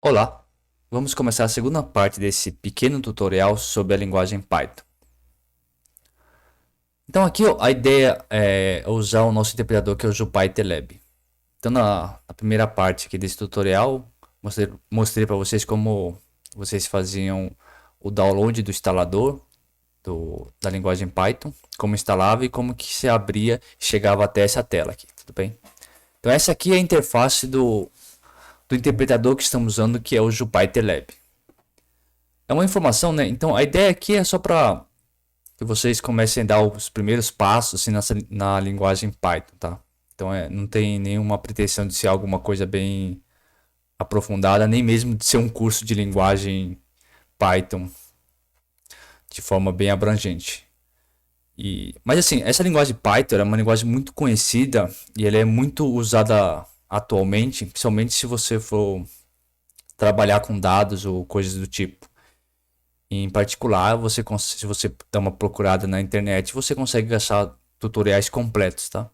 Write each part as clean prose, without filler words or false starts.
Olá, vamos começar a segunda parte desse pequeno tutorial sobre a linguagem Python. Então aqui a ideia é usar o nosso interpretador que é o JupyterLab. Então na primeira parte aqui desse tutorial, mostrei para vocês como vocês faziam o download do instalador da linguagem Python, como instalava e como que se abria e chegava até essa tela aqui, tudo bem? Então essa aqui é a interface do interpretador que estamos usando, que é o JupyterLab. É uma informação, né? Então a ideia aqui é só para que vocês comecem a dar os primeiros passos assim, na linguagem Python, tá? Então não tem nenhuma pretensão de ser alguma coisa bem aprofundada, nem mesmo de ser um curso de linguagem Python de forma bem abrangente. Mas assim, essa linguagem Python é uma linguagem muito conhecida e ela é muito usada atualmente, principalmente se você for trabalhar com dados ou coisas do tipo. Em particular, se você dá uma procurada na internet, você consegue achar tutoriais completos, tá?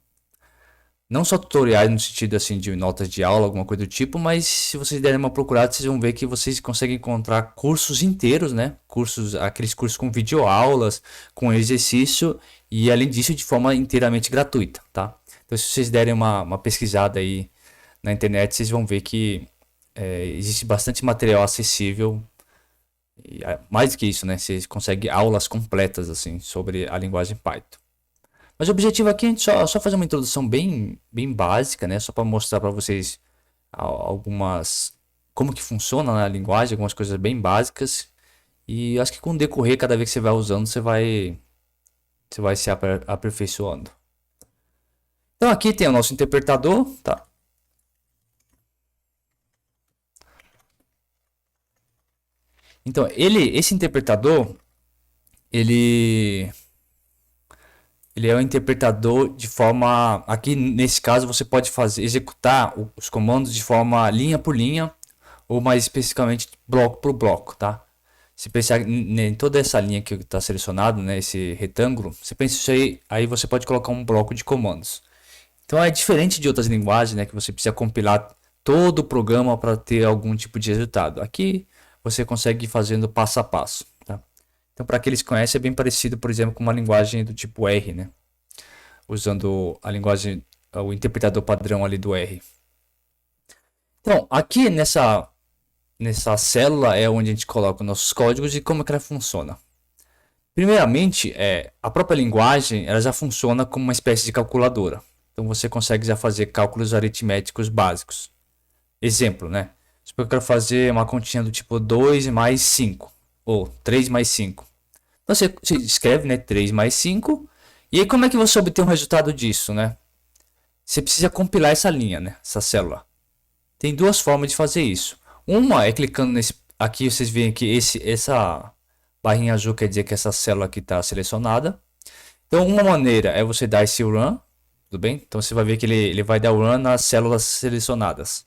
Não só tutoriais no sentido assim de notas de aula, alguma coisa do tipo, mas se vocês derem uma procurada, vocês vão ver que vocês conseguem encontrar cursos inteiros, né? Aqueles cursos com videoaulas, com exercício e além disso de forma inteiramente gratuita, tá? Então se vocês derem uma pesquisada aí na internet, vocês vão ver que existe bastante material acessível. E mais do que isso, né? Você consegue aulas completas assim sobre a linguagem Python. Mas o objetivo aqui é só fazer uma introdução bem básica, né? Só para mostrar para vocês algumas como que funciona a linguagem, algumas coisas bem básicas. E acho que com o decorrer, cada vez que você vai usando, você vai se aperfeiçoando. Então aqui tem o nosso interpretador, tá? Então esse interpretador, ele ele é um interpretador de forma. Aqui nesse caso você pode executar os comandos de forma linha por linha, ou mais especificamente bloco por bloco, tá? Se pensar em toda essa linha que está selecionado, né, esse retângulo, você pensa isso aí você pode colocar um bloco de comandos. Então é diferente de outras linguagens, né, que você precisa compilar todo o programa para ter algum tipo de resultado. Aqui você consegue ir fazendo passo a passo. Então, para aqueles que conhecem, é bem parecido, por exemplo, com uma linguagem do tipo R, né? Usando a linguagem, o interpretador padrão ali do R. Então, aqui nessa célula é onde a gente coloca os nossos códigos e como é que ela funciona. Primeiramente, a própria linguagem ela já funciona como uma espécie de calculadora. Então, você consegue já fazer cálculos aritméticos básicos. Exemplo, né? Se eu quero fazer uma continha do tipo 2 mais 5 ou 3 mais 5. Então você escreve, né, 3 mais 5. E aí como é que você obtém um resultado disso, né? Você precisa compilar essa linha, né, essa célula. Tem duas formas de fazer isso. Uma é clicando nesse aqui, vocês veem que essa barrinha azul quer dizer que essa célula aqui está selecionada. Então uma maneira é você dar esse run, tudo bem? Então você vai ver que ele vai dar run nas células selecionadas.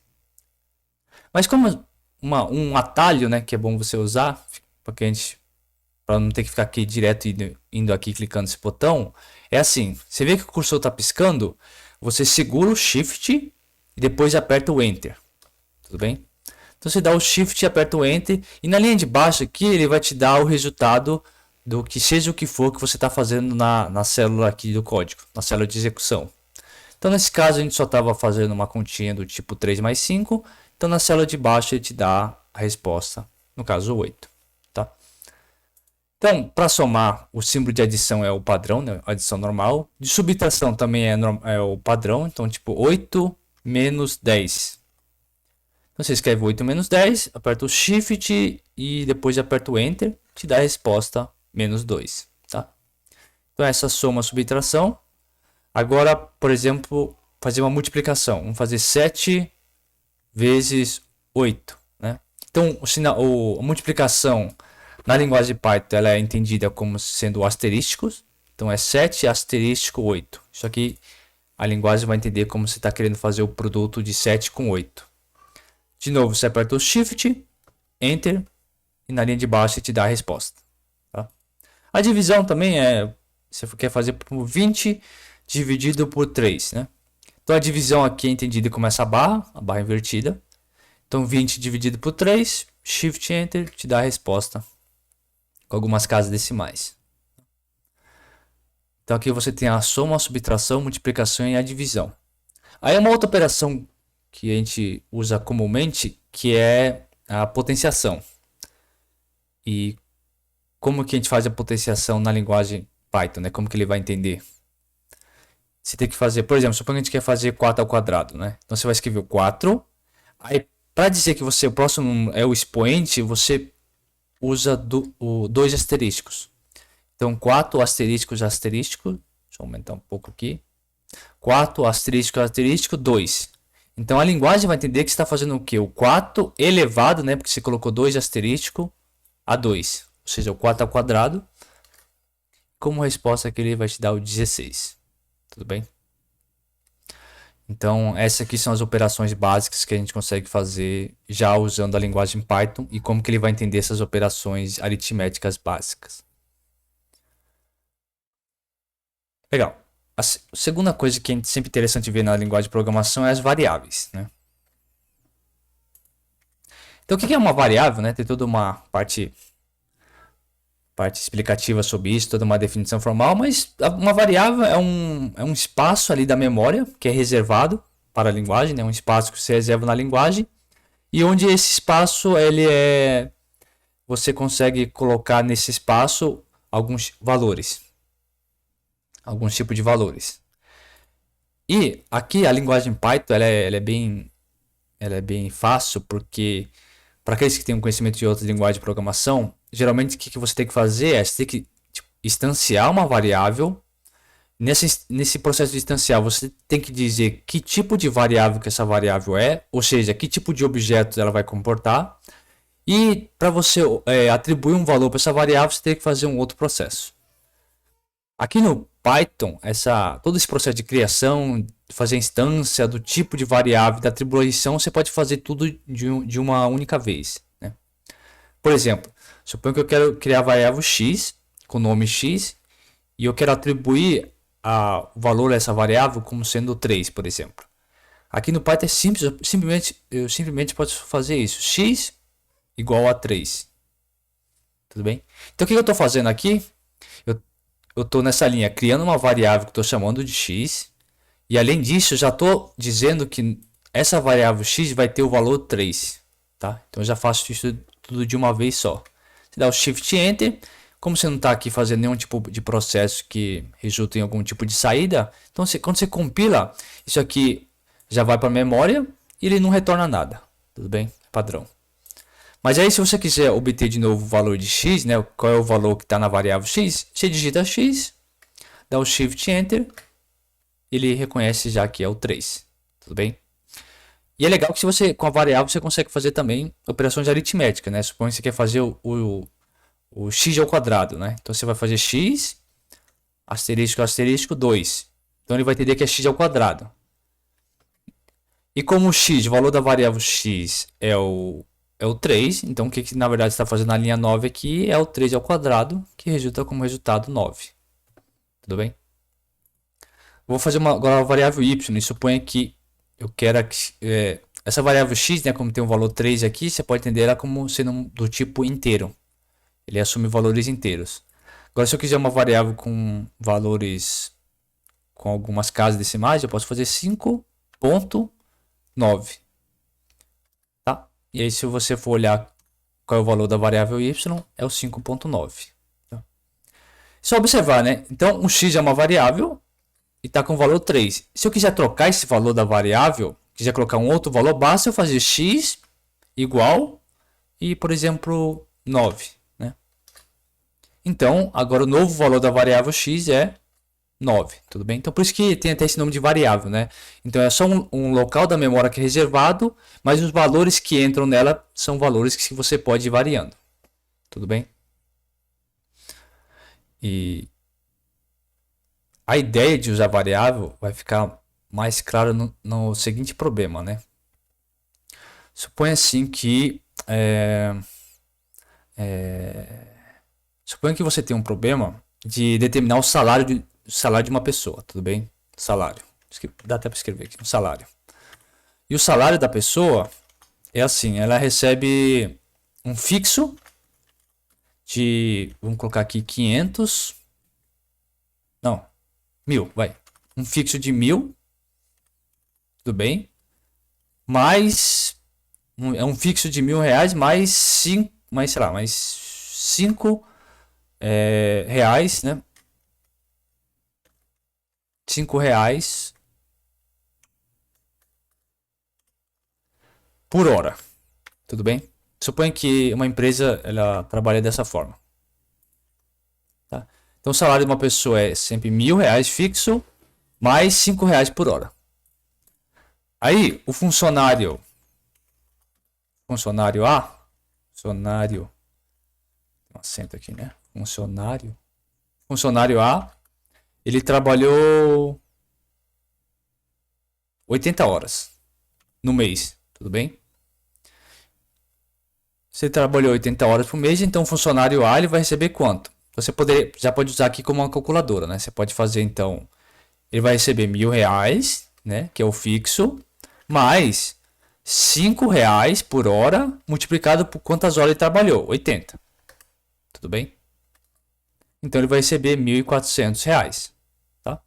Mas como um atalho, né, que é bom você usar, para não ter que ficar aqui direto indo aqui clicando nesse botão, é assim, você vê que o cursor está piscando, você segura o Shift e depois aperta o Enter, tudo bem? Então você dá o Shift e aperta o Enter e na linha de baixo aqui ele vai te dar o resultado do que seja o que for que você está fazendo na célula aqui do código, na célula de execução. Então nesse caso a gente só estava fazendo uma continha do tipo 3 mais 5, então na célula de baixo ele te dá a resposta, no caso 8. Tá? Então, para somar, o símbolo de adição é o padrão, né? Adição normal. De subtração também é o padrão, então tipo 8 menos 10. Então você escreve 8 menos 10, aperta o Shift e depois aperta o Enter, te dá a resposta menos 2. Tá? Então essa soma subtração. Agora, por exemplo, fazer uma multiplicação. Vamos fazer 7 vezes 8. Né? Então a multiplicação na linguagem Python ela é entendida como sendo asterísticos. Então é 7 asterístico 8. Isso aqui a linguagem vai entender como você está querendo fazer o produto de 7 com 8. De novo, você aperta o Shift, Enter e na linha de baixo te dá a resposta. Tá? A divisão também você quer fazer por 20 dividido por 3. Né? Então a divisão aqui é entendida como essa barra, a barra invertida. Então 20 dividido por 3, Shift Enter te dá a resposta com algumas casas decimais. Então aqui você tem a soma, a subtração, multiplicação e a divisão. Aí uma outra operação que a gente usa comumente, que é a potenciação. E como que a gente faz a potenciação na linguagem Python, né? Como que ele vai entender? Você tem que fazer, por exemplo, suponha que a gente quer fazer 4 ao quadrado, né? Então você vai escrever o 4. Aí para dizer que o próximo é o expoente, você usa o 2 asterísticos. Então 4 asterísticos asterístico, deixa eu aumentar um pouco aqui. 4 asterístico asterístico 2. Então a linguagem vai entender que você está fazendo o quê? O 4 elevado, né? Porque você colocou 2 asterístico a 2. Ou seja, o 4 ao quadrado. Como resposta aqui ele vai te dar o 16. Tudo bem? Então essas aqui são as operações básicas que a gente consegue fazer já usando a linguagem Python. E como que ele vai entender essas operações aritméticas básicas. Legal. A segunda coisa que é sempre interessante ver na linguagem de programação é as variáveis, né? Então, o que é uma variável, né? Tem toda uma parte explicativa sobre isso, toda uma definição formal, mas uma variável é um espaço ali da memória que é reservado para a linguagem, né? Um espaço que você reserva na linguagem e onde esse espaço você consegue colocar nesse espaço alguns valores. Alguns tipos de valores. E aqui a linguagem Python ela é bem fácil, porque para aqueles que têm um conhecimento de outras linguagens de programação, geralmente o que você tem que fazer é você tem que instanciar uma variável. Nesse processo de instanciar, você tem que dizer que tipo de variável que essa variável é, ou seja, que tipo de objeto ela vai comportar. E para você atribuir um valor para essa variável, você tem que fazer um outro processo. Aqui no Python, todo esse processo de criação, fazer a instância do tipo de variável, da atribuição, você pode fazer tudo de uma única vez, né? Por exemplo, suponho que eu quero criar a variável x, com o nome x, e eu quero atribuir o valor dessa variável como sendo 3, por exemplo. Aqui no Python é simples, eu simplesmente posso fazer isso, x igual a 3. Tudo bem? Então o que eu estou fazendo aqui? Eu estou nessa linha criando uma variável que estou chamando de x. E além disso, eu já estou dizendo que essa variável x vai ter o valor 3. Tá? Então eu já faço isso tudo de uma vez só. Você dá o Shift Enter. Como você não está aqui fazendo nenhum tipo de processo que resulte em algum tipo de saída, então quando você compila, isso aqui já vai para a memória e ele não retorna nada. Tudo bem? Padrão. Mas aí se você quiser obter de novo o valor de x, né, qual é o valor que está na variável x, você digita x, dá o Shift Enter, ele reconhece já que é o 3, tudo bem? E é legal que se você, com a variável você consegue fazer também operações aritméticas, né? Suponha que você quer fazer o x ao quadrado, né? Então você vai fazer x, asterístico, asterístico, 2. Então ele vai entender que é x ao quadrado. E como o x, o valor da variável x é o 3, então o que na verdade está fazendo na linha 9 aqui é o 3 ao quadrado, que resulta como resultado 9. Tudo bem? Vou fazer agora uma variável y, e suponha que eu quero essa variável x, né, como tem um valor 3 aqui, você pode entender ela como sendo do tipo inteiro. Ele assume valores inteiros. Agora se eu quiser uma variável com valores com algumas casas decimais, eu posso fazer 5.9. E aí se você for olhar qual é o valor da variável y, é o 5.9. Tá? Só observar, né? Então, um x é uma variável e está com valor 3. Se eu quiser trocar esse valor da variável, quiser colocar um outro valor, basta eu fazer x igual e, por exemplo, 9. Né? Então, agora o novo valor da variável x é 9, tudo bem? Então por isso que tem até esse nome de variável, né? Então é só um local da memória que é reservado, mas os valores que entram nela são valores que você pode ir variando, tudo bem? E a ideia de usar variável vai ficar mais clara no seguinte problema, né? Suponha assim que suponha que você tem um problema de determinar o salário de uma pessoa, tudo bem? Salário. Dá até para escrever aqui, um salário. E o salário da pessoa é assim, ela recebe um fixo de, vamos colocar aqui 500, não, 1.000, vai. Um fixo de 1.000, tudo bem? Mais, é um fixo de R$ 1.000 mais 5, mais, sei lá, mais 5 reais, né? R$ 5 por hora, tudo bem? Suponha que uma empresa ela trabalha dessa forma, tá? Então o salário de uma pessoa é sempre R$ 1.000 fixo mais R$ 5 por hora. Aí o funcionário A, funcionário, tem um acento aqui, né? Funcionário A, ele trabalhou 80 horas no mês, tudo bem? Você trabalhou 80 horas por mês, então o funcionário A ele vai receber quanto? Você já pode usar aqui como uma calculadora, né? Você pode fazer então, ele vai receber R$ 1.000, né? Que é o fixo, mais R$ 5 por hora multiplicado por quantas horas ele trabalhou? 80. Tudo bem? Então ele vai receber R$ 1.400, tá?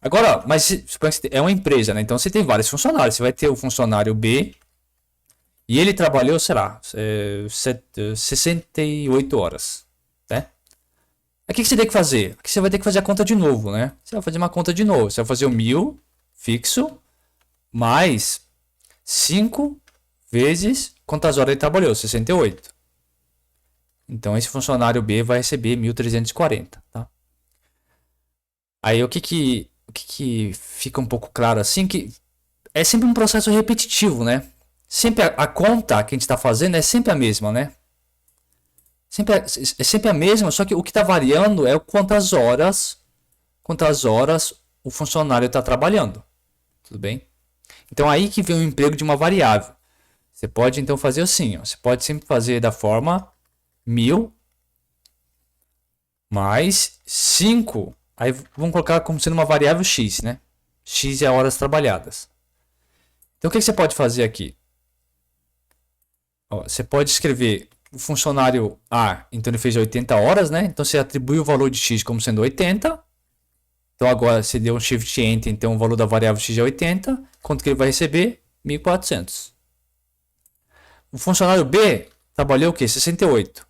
Agora, mas suponha que é uma empresa, né? Então você tem vários funcionários. Você vai ter o funcionário B e ele trabalhou, sei lá, 68 horas, né? Aí o que você tem que fazer? Aqui você vai ter que fazer a conta de novo, né? Você vai fazer uma conta de novo. Você vai fazer o 1.000 fixo mais 5 vezes quantas horas ele trabalhou? 68. Então esse funcionário B vai receber 1.340, tá? Aí o que fica um pouco claro assim que é sempre um processo repetitivo, né? Sempre a conta que a gente está fazendo é sempre a mesma, né? É sempre a mesma, só que o que está variando é quantas horas o funcionário está trabalhando, tudo bem? Então aí que vem o emprego de uma variável. Você pode então fazer assim, ó. Você pode sempre fazer da forma 1.000 mais 5. Aí vamos colocar como sendo uma variável x, né? X é horas trabalhadas. Então o que você pode fazer aqui? Ó, você pode escrever o funcionário A, então ele fez 80 horas, né? Então você atribui o valor de x como sendo 80. Então agora você deu um shift enter, então o valor da variável x é 80. Quanto que ele vai receber? 1.400. O funcionário B trabalhou o quê? 68.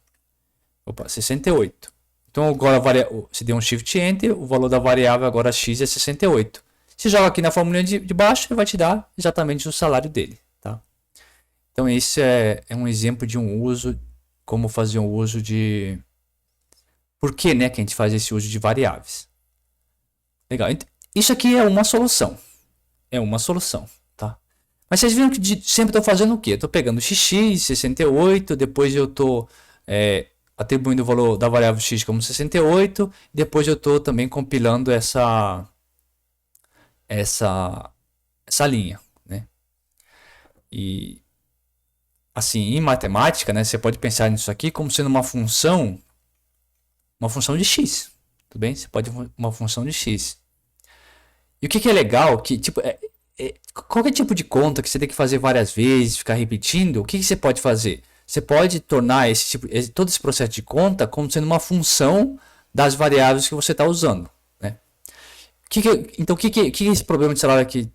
Opa, 68. Então agora você deu um shift enter, o valor da variável agora x é 68. Você joga aqui na formulinha de baixo, ele vai te dar exatamente o salário dele, tá? Então esse é um exemplo de um uso, como fazer um uso de... Por que, né, que a gente faz esse uso de variáveis? Legal. Isso aqui é uma solução. É uma solução, tá? Mas vocês viram que sempre estou fazendo o quê? Estou pegando xx, 68, depois eu estou atribuindo o valor da variável x como 68, depois eu estou também compilando essa linha, né? E assim, em matemática, né, você pode pensar nisso aqui como sendo uma função de x, tudo bem? Você pode uma função de x. E o que é legal, que tipo, qualquer tipo de conta que você tem que fazer várias vezes, ficar repetindo, o que você pode fazer? Você pode tornar todo esse processo de conta como sendo uma função das variáveis que você está usando, né? Então, o que esse problema de salário aqui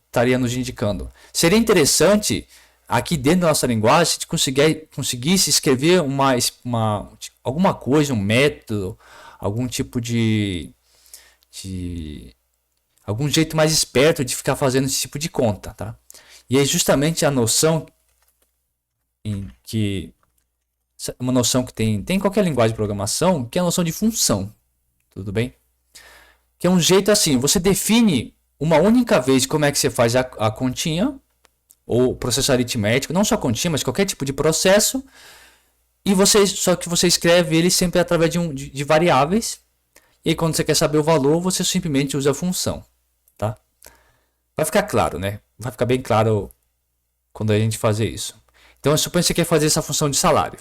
estaria nos indicando? Seria interessante, aqui dentro da nossa linguagem, se conseguisse escrever alguma coisa, um método, algum tipo de algum jeito mais esperto de ficar fazendo esse tipo de conta, tá? E é justamente a noção uma noção que tem em qualquer linguagem de programação, que é a noção de função, tudo bem? Que é um jeito assim, você define uma única vez como é que você faz a continha, ou processo aritmético, não só continha, mas qualquer tipo de processo, e só que você escreve ele sempre através de variáveis, e aí quando você quer saber o valor, você simplesmente usa a função, tá? Vai ficar claro, né? Vai ficar bem claro quando a gente fazer isso. Então, suponho que você quer fazer essa função de salário.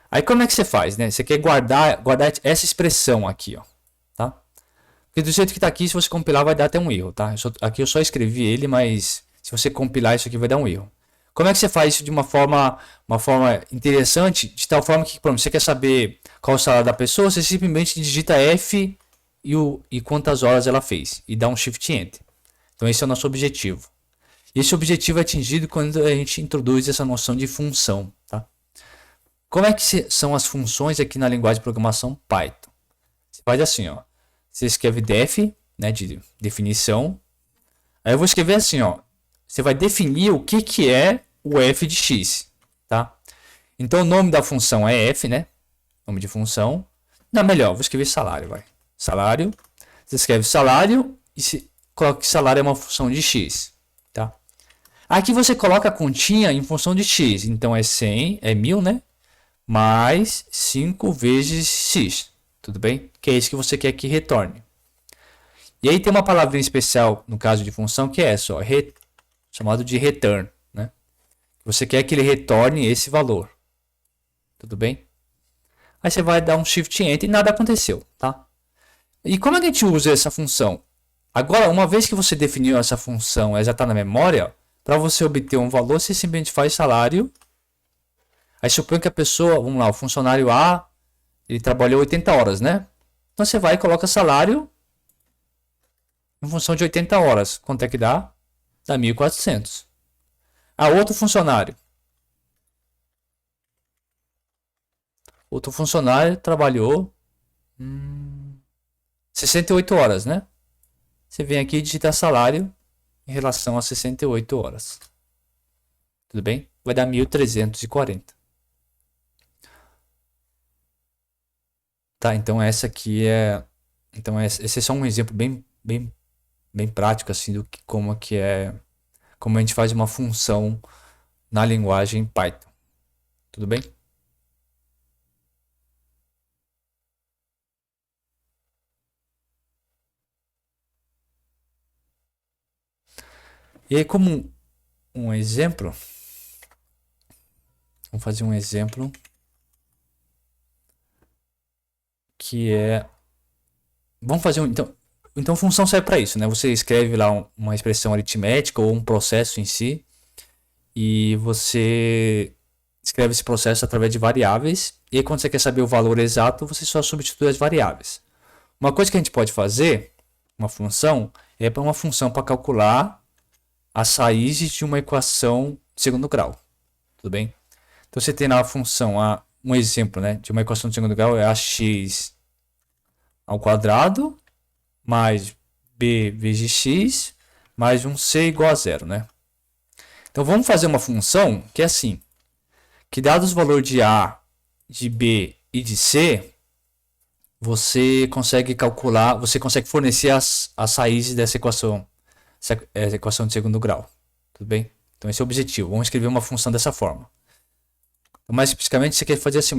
Aí como é que você faz, né? Você quer guardar essa expressão aqui, ó, tá? Porque do jeito que está aqui, se você compilar, vai dar até um erro, tá? Aqui eu só escrevi ele, mas se você compilar, isso aqui vai dar um erro. Como é que você faz isso de uma forma interessante, de tal forma que, por exemplo, você quer saber qual o salário da pessoa, você simplesmente digita F e quantas horas ela fez e dá um Shift Enter. Então esse é o nosso objetivo. Esse objetivo é atingido quando a gente introduz essa noção de função, tá? Como é que são as funções aqui na linguagem de programação Python? Você faz assim, ó. Você escreve def, né, de definição. Aí eu vou escrever assim, ó. Você vai definir o que é o f de x, tá? Então o nome da função é f, né? Nome de função. Não, melhor, vou escrever salário, vai. Salário. Você escreve salário e coloca que salário é uma função de x, tá? Aqui você coloca a continha em função de x. Então é 100, é 1000, né? Mais 5 vezes x. Tudo bem? Que é isso que você quer que retorne. E aí tem uma palavrinha especial no caso de função que é essa, ó, chamado de return, né? Você quer que ele retorne esse valor. Tudo bem? Aí você vai dar um Shift Enter e nada aconteceu, tá? E como é que a gente usa essa função? Agora, uma vez que você definiu essa função, ela já está na memória, para você obter um valor, você simplesmente faz salário. Aí supõe que a pessoa, vamos lá, o funcionário A, ele trabalhou 80 horas, né? Então você vai e coloca salário em função de 80 horas. Quanto é que dá? Dá 1.400. Outro funcionário. Outro funcionário trabalhou 68 horas, né? Você vem aqui e digita salário em relação a 68 horas. Tudo bem? Vai dar 1.340. Tá, então essa aqui é... Então esse é só um exemplo bem prático assim do que como a gente faz uma função na linguagem Python. Tudo bem? E aí como um exemplo, vamos fazer um exemplo que é, vamos fazer então função serve para isso, né? Você escreve lá uma expressão aritmética ou um processo em si e você escreve esse processo através de variáveis e aí, quando você quer saber o valor exato, você só substitui as variáveis. Uma coisa que a gente pode fazer, uma função, é para uma função para calcular as raízes de uma equação de segundo grau. Tudo bem? Então você tem na função, um exemplo, né, de uma equação de segundo grau é ax ao quadrado mais b vezes x mais um c igual a zero, né? Então vamos fazer uma função que é assim, que dados os valores de a, de b e de c, você consegue calcular, você consegue fornecer as raízes dessa equação, essa equação de segundo grau. Tudo bem? Então esse é o objetivo. Vamos escrever uma função dessa forma. Então, mais especificamente, você quer fazer assim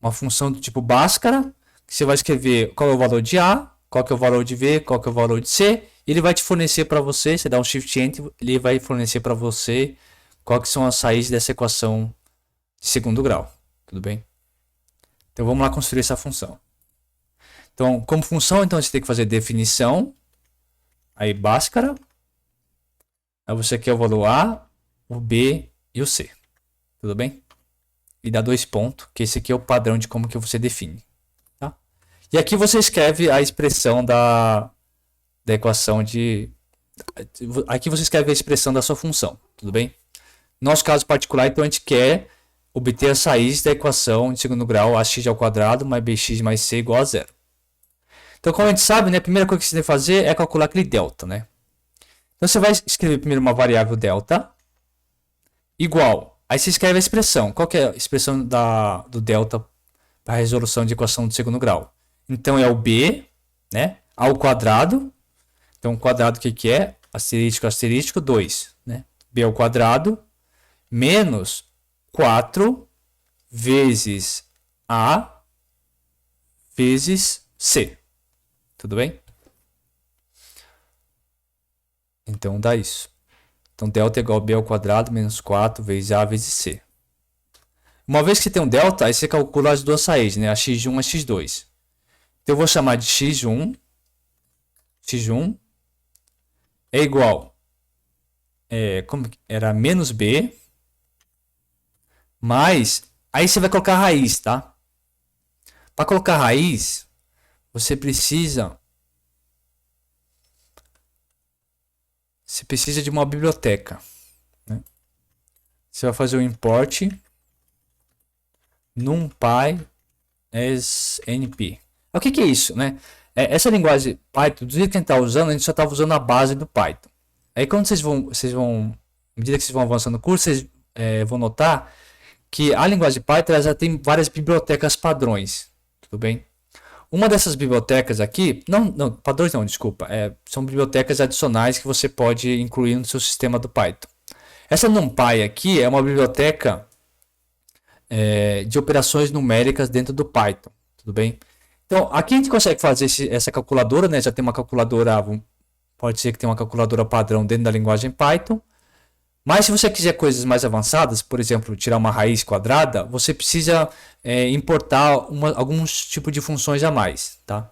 uma função do tipo Bhaskara, que você vai escrever qual é o valor de A, qual que é o valor de B, qual que é o valor de C, e ele vai te fornecer para você, você dá um Shift Enter, ele vai fornecer para você qual que são as raízes dessa equação de segundo grau. Tudo bem? Então vamos lá construir essa função. Então, como função, então você tem que fazer definição, aí Bhaskara, aí você quer o valor A, o B e o C. Tudo bem? E dá 2 pontos, que esse aqui é o padrão de como que você define. Tá? E aqui você escreve a expressão da equação de... Aqui você escreve a expressão da sua função. Tudo bem? No nosso caso particular, então a gente quer obter as raízes da equação de segundo grau ax ao quadrado mais bx mais c igual a zero. Então, como a gente sabe, né, a primeira coisa que você tem que fazer é calcular aquele delta, né? Então, você vai escrever primeiro uma variável delta igual. Aí você escreve a expressão. Qual que é a expressão do delta para a resolução de equação de segundo grau? Então, é o b, né, ao quadrado. Então, o quadrado o que é? Asterístico, asterístico, 2. Né? B ao quadrado menos 4 vezes A vezes C. Tudo bem? Então dá isso. Então delta é igual a B ao quadrado menos 4 vezes A vezes C. Uma vez que tem um delta, aí você calcula as duas raízes, né? A x1 e a x2. Então eu vou chamar de x1. x1 é igual. era menos b, mais, aí você vai colocar a raiz, tá? Para colocar a raiz, você precisa de uma biblioteca, né? Você vai fazer o import numpy as np. O que é isso, né? Essa linguagem Python, do jeito que a gente está usando, a gente só estava usando a base do Python. Aí quando à medida que vocês vão avançando no curso, vocês vão notar que a linguagem Python ela já tem várias bibliotecas padrões, tudo bem? Uma dessas bibliotecas aqui, não, padrões não, desculpa, são bibliotecas adicionais que você pode incluir no seu sistema do Python. Essa NumPy aqui é uma biblioteca de operações numéricas dentro do Python, tudo bem? Então, aqui a gente consegue fazer essa calculadora, né? Já tem uma calculadora, pode ser que tenha uma calculadora padrão dentro da linguagem Python. Mas se você quiser coisas mais avançadas, por exemplo, tirar uma raiz quadrada, você precisa importar alguns tipos de funções a mais, tá?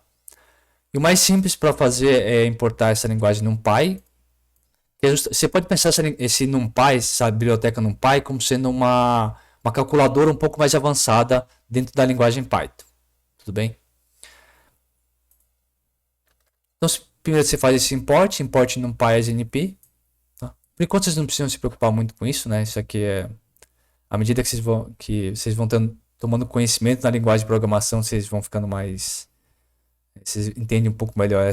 E o mais simples para fazer é importar essa linguagem NumPy. Você pode pensar esse NumPy, essa biblioteca NumPy, como sendo uma calculadora um pouco mais avançada dentro da linguagem Python. Tudo bem? Então, primeiro você faz esse import NumPy as np. Tá? Por enquanto vocês não precisam se preocupar muito com isso, né? Isso aqui à medida que vocês vão tomando conhecimento na linguagem de programação, vocês vão ficando mais... Vocês entendem um pouco melhor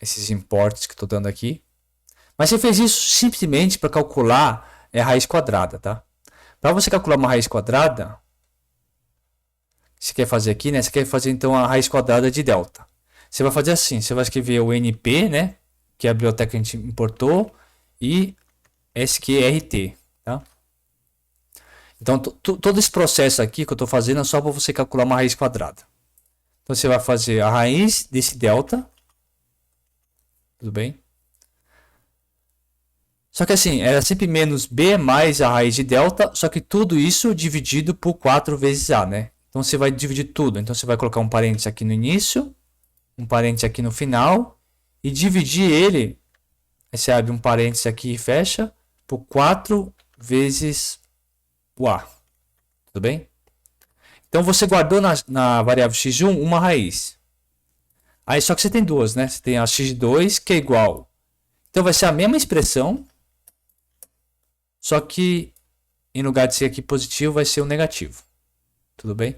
esses imports que estou dando aqui. Mas você fez isso simplesmente para calcular a raiz quadrada, tá? Para você calcular uma raiz quadrada, você quer fazer aqui, né? Você quer fazer então a raiz quadrada de delta. Você vai fazer assim, você vai escrever o np, né? Que é a biblioteca que a gente importou, e sqrt, tá? Então todo esse processo aqui que eu estou fazendo é só para você calcular uma raiz quadrada. Então você vai fazer a raiz desse delta, tudo bem? Só que assim, era sempre menos b mais a raiz de delta, só que tudo isso dividido por 4 vezes a, né? Então você vai dividir tudo. Então você vai colocar um parênteses aqui no início, um parênteses aqui no final, e dividir ele, aí você abre um parênteses aqui e fecha, por 4 vezes o a. Tudo bem? Então você guardou na variável x1 uma raiz. Aí só que você tem duas, né? Você tem a x2 que é igual. Então vai ser a mesma expressão, só que em lugar de ser aqui positivo, vai ser o negativo. Tudo bem?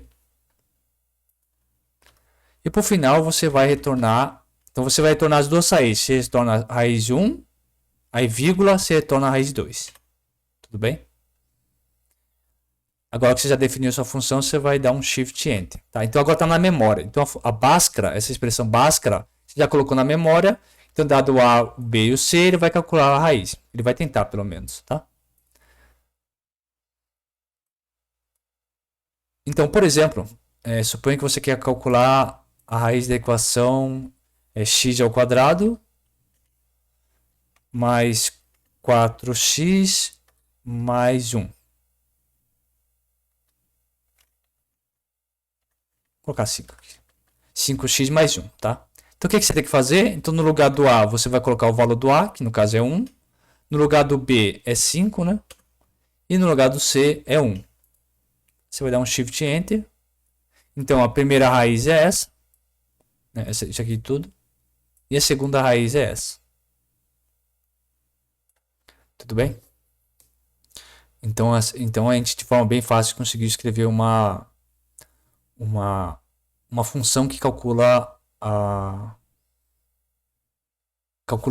E por final você vai retornar. Então você vai retornar as duas raízes. Você retorna a raiz 1, aí vírgula, você retorna a raiz 2. Tudo bem? Agora que você já definiu sua função, você vai dar um Shift Enter. Tá? Então agora está na memória. Então a Bhaskara, essa expressão Bhaskara, você já colocou na memória. Então dado o A, o B e o C, ele vai calcular a raiz. Ele vai tentar pelo menos, tá? Então, por exemplo, suponha que você quer calcular a raiz da equação x ao quadrado mais 4x mais 1. Vou colocar 5 aqui. 5x mais 1, tá? Então o que você tem que fazer? Então no lugar do A você vai colocar o valor do A, que no caso é 1. No lugar do B é 5, né? E no lugar do C é 1. Você vai dar um Shift Enter. Então a primeira raiz é essa, né? Isso aqui tudo. E a segunda raiz é essa. Tudo bem? Então a gente de forma bem fácil conseguiu escrever uma função que calcula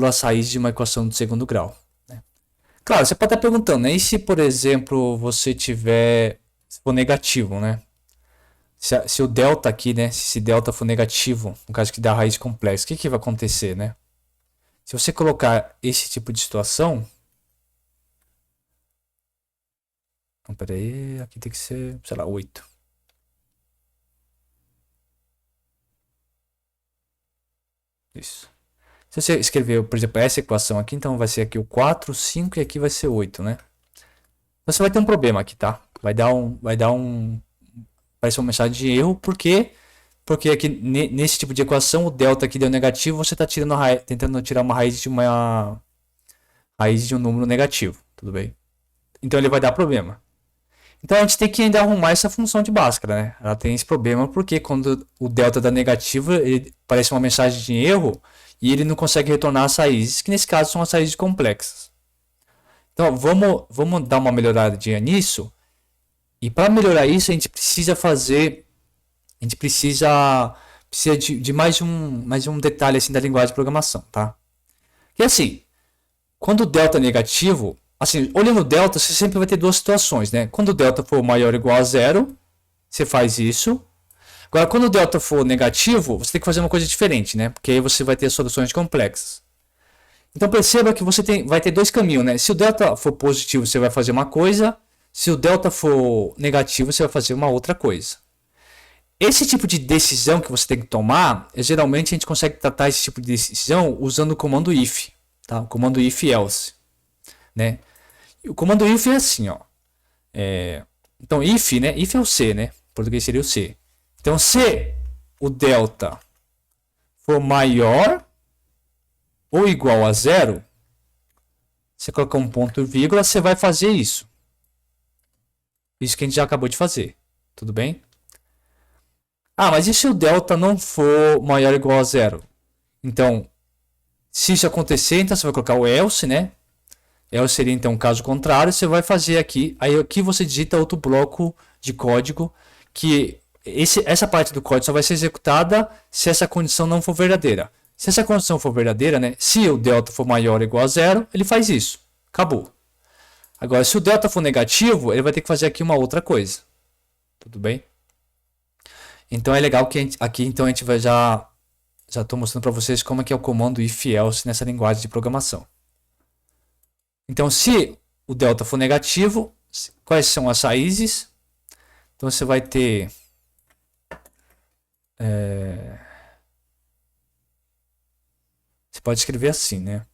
as raízes de uma equação de segundo grau. Né? Claro, você pode estar perguntando, né? E se por exemplo você se for negativo, né? Se o delta aqui, né? Se esse delta for negativo, no caso que dá raiz complexa, o que vai acontecer, né? Se você colocar esse tipo de situação... Então, peraí, aqui tem que ser, sei lá, 8. Isso. Se você escrever, por exemplo, essa equação aqui, então vai ser aqui o 4, 5 e aqui vai ser 8, né? Você vai ter um problema aqui, tá? Vai dar uma mensagem de erro, porque aqui nesse tipo de equação o delta aqui deu negativo, você está tentando tirar uma raiz raiz de um número negativo, tudo bem? Então ele vai dar problema. Então a gente tem que ainda arrumar essa função de Bhaskara, né? Ela tem esse problema porque quando o delta dá negativo, ele parece uma mensagem de erro e ele não consegue retornar as raízes, que nesse caso são as raízes complexas. Então vamos dar uma melhoradinha nisso. E para melhorar isso, a gente precisa de mais um detalhe assim da linguagem de programação, tá? Que assim, quando o delta é negativo, assim, olhando o delta, você sempre vai ter duas situações, né? Quando o delta for maior ou igual a zero, você faz isso. Agora, quando o delta for negativo, você tem que fazer uma coisa diferente, né? Porque aí você vai ter soluções complexas. Então perceba que vai ter dois caminhos, né? Se o delta for positivo, você vai fazer uma coisa. Se o delta for negativo, você vai fazer uma outra coisa. Esse tipo de decisão que você tem que tomar, geralmente a gente consegue tratar esse tipo de decisão usando o comando if, tá? O comando if else, né? E o comando if é assim, ó. Então if, né? If é o C, né? Em português seria o C. Então se o delta for maior ou igual a zero, você colocar um ponto e vírgula, você vai fazer isso. Isso que a gente já acabou de fazer. Tudo bem? Ah, mas e se o delta não for maior ou igual a zero? Então, se isso acontecer, então você vai colocar o else, né? Else seria então um caso contrário. Você vai fazer aqui. Aí aqui você digita outro bloco de código que essa parte do código só vai ser executada se essa condição não for verdadeira. Se essa condição for verdadeira, né? Se o delta for maior ou igual a zero, ele faz isso. Acabou. Agora, se o delta for negativo, ele vai ter que fazer aqui uma outra coisa. Tudo bem? Então é legal que aqui então a gente vai já estou mostrando para vocês como é que é o comando if else nessa linguagem de programação. Então, se o delta for negativo, quais são as raízes? Então você vai ter você pode escrever assim, né?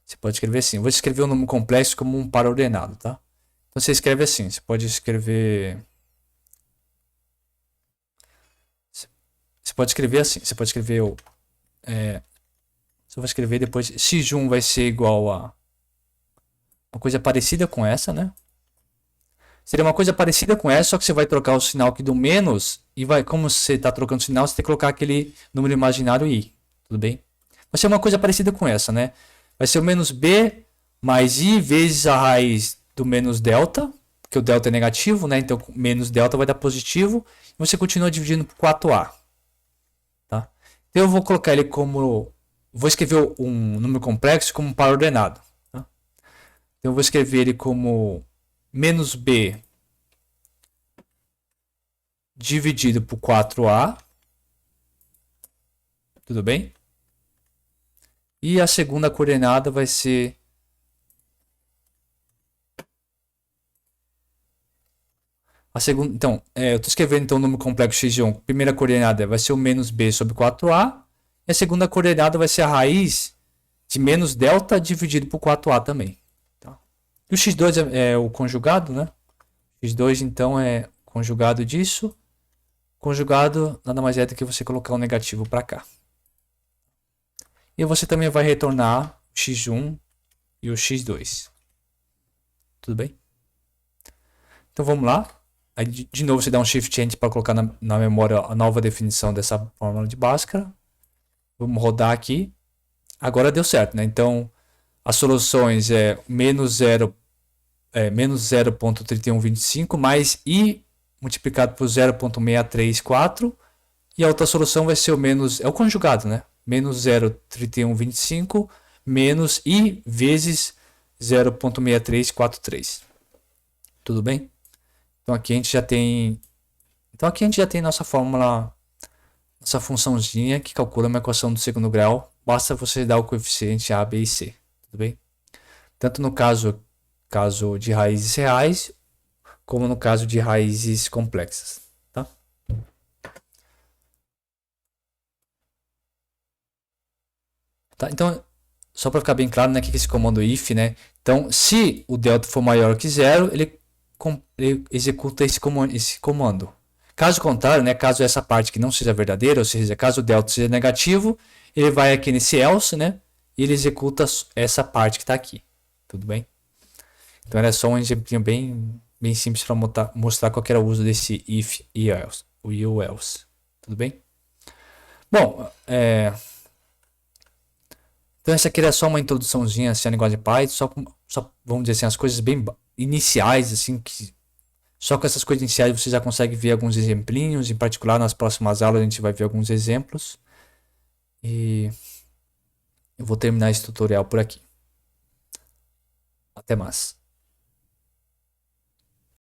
Você pode escrever assim. Eu vou escrever um número complexo como um par ordenado, tá? Então você escreve assim. Você pode escrever. Você pode escrever assim. Você pode escrever você vai escrever depois. X1 vai ser igual a uma coisa parecida com essa, né? Seria uma coisa parecida com essa, só que você vai trocar o sinal aqui do menos e vai, como você está trocando o sinal, você tem que colocar aquele número imaginário i, tudo bem? Vai ser uma coisa parecida com essa, né? Vai ser o menos b mais i vezes a raiz do menos delta, que o delta é negativo, né? Então menos delta vai dar positivo e você continua dividindo por 4a, tá? Então eu vou colocar ele como, vou escrever um número complexo como um par ordenado, tá? Então eu vou escrever ele como menos b dividido por 4a, tudo bem? E a segunda coordenada vai ser a segunda. Então, eu estou escrevendo então o número complexo x1. A primeira coordenada vai ser o menos b sobre 4a. E a segunda coordenada vai ser a raiz de menos delta dividido por 4a também. Tá? E o x2 é o conjugado, né? x2 então é conjugado disso. Conjugado nada mais é do que você colocar um negativo para cá. E você também vai retornar o x1 e o x2. Tudo bem? Então vamos lá. Aí de novo você dá um Shift Enter para colocar na memória a nova definição dessa fórmula de Bhaskara. Vamos rodar aqui. Agora deu certo, né? Então as soluções é menos 0,3125 mais i multiplicado por 0,634. E a outra solução vai ser o menos, é o conjugado, né? Menos 0,3125 menos i vezes 0,6343. Tudo bem? Então aqui a gente já tem nossa fórmula, nossa funçãozinha que calcula uma equação do segundo grau. Basta você dar o coeficiente a, b e c. Tudo bem? Tanto no caso de raízes reais, como no caso de raízes complexas. Tá? Então, só para ficar bem claro, né, que é esse comando if, né? Então, se o delta for maior que zero, ele executa esse comando. Caso contrário, né, caso essa parte que não seja verdadeira, ou seja, caso o delta seja negativo, ele vai aqui nesse else, né? e ele executa essa parte que está aqui. Tudo bem? Então era só um exemplinho bem simples para mostrar qual que era o uso desse if e else, o else. Tudo bem? Bom, então essa aqui era só uma introduçãozinha assim, à linguagem Python, só vamos dizer assim, as coisas bem iniciais, assim, que só com essas coisas iniciais você já consegue ver alguns exemplinhos, em particular nas próximas aulas a gente vai ver alguns exemplos. E eu vou terminar esse tutorial por aqui. Até mais.